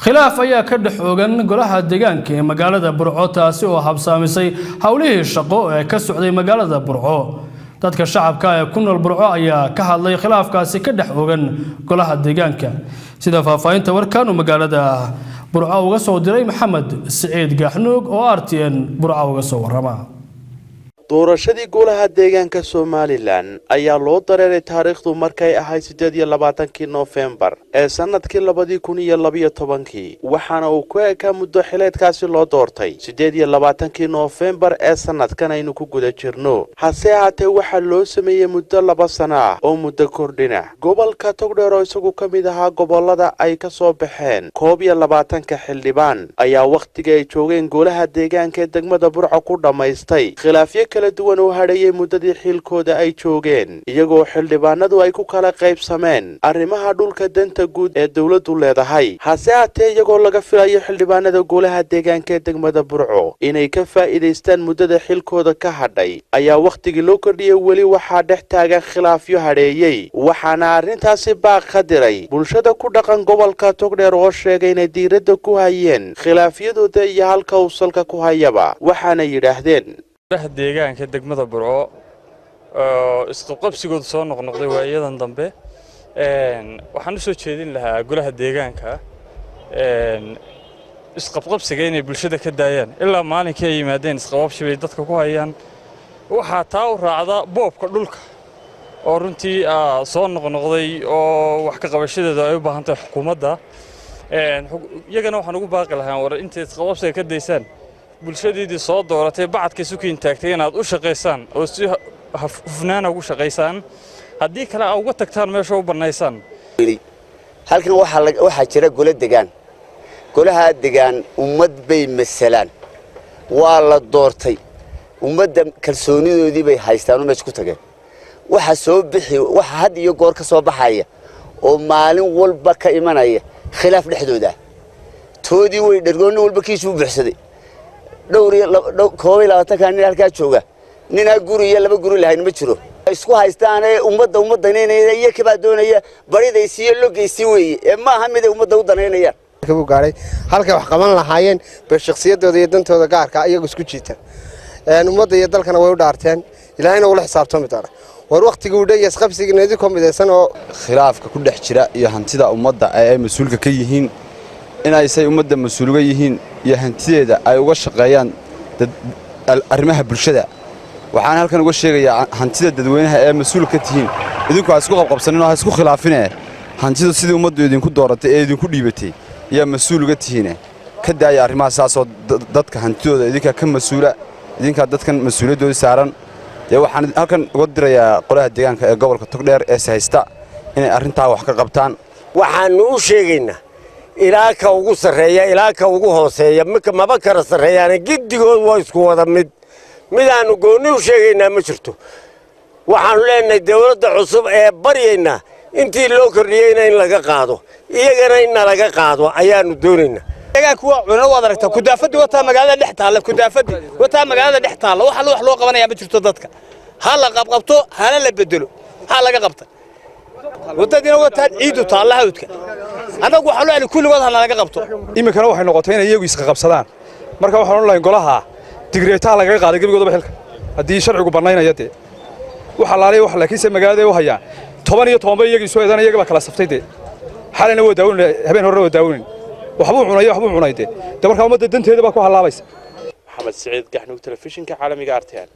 khilaaf ayaa ka dhaxoogan golaha deegaanka ee magaalada Burco taasi oo habsaamisay hawlihii shaqo ee ka socday magaalada Burco dadka shacabka ee ku nool Burco ayaa ka hadlay khilaafkaasi ka dhaxoogan golaha deegaanka sida faahfaahinta warkan oo magaalada Burco uga soo diray Maxamed Saciid Gaxnuug oo RTN Burco uga soo warama doorashadii golaha deegaanka Somaliland ayaa loo dareeray taariikhdu markay ahayd 28 November ee sanadkii 2012 waxaana uu ku ekaa muddo xileedkaasi loo doortay 28 November ee sanadkan aynu ku guda jirno hase ahaatee waxa loo sameeyay muddo 2 sano ah oo muddo kordhina gobolka Togdheer oo isagu kamid ahaa gobolada ay ka soo baxeen 22 xildhibaan ayaa waqtiga ay joogeen golaha deegaanka ee degmada Burco ku dhamaystay khilaafyo kala duwan oo hareeyay muddadii xilkooda ay joogeen iyagoo xildhibaanadu ay ku kala qaybsameen arrimaha dhulka danta guud ee dawladdu leedahay hase ahaatee iyagoo laga filayo xildhibaanada golaha deegaanka ee degmada Burco inay ka faa'iideystaan muddada xilkooda ka hadhay ayaa waqtigii loo kordhiyay weli waxaa dhex taagan khilaafyo hareeyay waxaana arrintaasi baaq ka diray bulshada ku dhaqan gobolka Togdheer oo sheegay inay diiradda ku hayeen khilaafyadooda iyo halka uu salka ku hayaba waxaana yiraahdeen deegaanka degmada Burco isqabqabsigooda soo noqnoqday waayadan dambe waxaan u soo jeedin lahaa golaha deegaanka isqabqabsiga inay bulshada ka daayaan ilaa maalinkii ay yimaadeen isqabqabsi bay dadka ku hayaan waxa taa u raacda boobka dhulka oo runtii soo noqnoqday oo wax ka qabashadeedu ay u baahan tahay xukuumadda iyagana waxaan ugu baaqi lahaa war intay isqabqabsiga ka daysaan bulshadii soo dooratay bacadka suuqiin taagtay inaad u shaqeysaan oo si hufnaan ugu shaqeysaan hadii kale aad uga tagtaan meesha u banaysaan halkan waxa jira golaha deegaan ummad bay masalaan waa la doortay ummadda kalsoonidoodii bay haystaan oo meesha ku tageen waxa soo bixi waxa had iyo goor ka soo baxaya oo maalin walba ka imanaya khilaaf dhexdooda toodii way dhargoon walba kiisu buuxsaday koob 20 kan halka jooga nina guri iyo laba guri lahayn ma jiro isku haystaan ummadda inay iyaga ba doonaya baridaysiyo logeysi weeye ee ma aha mid ummadda u daneynayaan ku gaaray halka wax qaban lahaayeen bal shakhsiyadooda iyo dantooda gaarka iyagu isku jiitaan ummadda iyo dalkana way u dhaarteen ilaahayna uu la xisaabtami doona war waqtiga uu dheeyay isqabsiga needi koomideysan oo khilaafka ku dhex jira iyo hantida ummadda ay mas'uulka ka yihiin inay say ummadda mas'uulga yihiin iyo hantideeda ay uga shaqeeyaan arrimaha bulshada waxaan halkan uga sheegayaa hantida dadweynaha ee mas'uulka tihiin idinku isku qabqabsanin oo isku khilaafinay hantida sidii ummaddu idinku dooratay ee idinku dhiibatay iyo mas'uulga tihiin ka daaya arrimaha saasoo dadka hantidooda idinka ka mas'uula idinka dadkan mas'uuliyadooda saaran waxaan halkan uga dirayaa qolaha deegaanka ee gobolka Togdheer ee haysta inay arrintaa wax ka qabtaan waxaan u sheegaynaa ilaa ka ugu sareeya ilaa ka ugu hooseeya maba kara sareeyaan gidigood waa isku wada midaan gooni u sheegaynaa ma jirto waxaan leenahay dawladda cusub ee baryeena intii loo kordhiyayna in laga qaado iyagana in laga qaado ayaanu doonaynaa deegaanku waa cunno wada aragta kudaafadii wata magaalada dhex taala kudaafadii wata magaalada dhex taala wax loo qabanaya ma jirto dadka hal la qabqabto hal la bedelo hal laga qabta wadadina wata ciidu taala hawdka anagu waxa loo kulligood hal laga qabto imikana waxay noqotay inay iyagu isqa qabsadaan marka waxaan u leeyahay golaha digreetaa laga qaaday gabigooda xilka hadii sharcigu banaynaya waxa laalay wax laakiin magaalada u hayaan 10 iyo 10 iyagu soo eedan iyaga kala saftay xalina waa daawin habeen hore waa daawin waxbuu cunayde marka ummadda danteeda baa ku halaabaysa Maxamed Saciid Gaxnuug telefishinka caalamiga RTN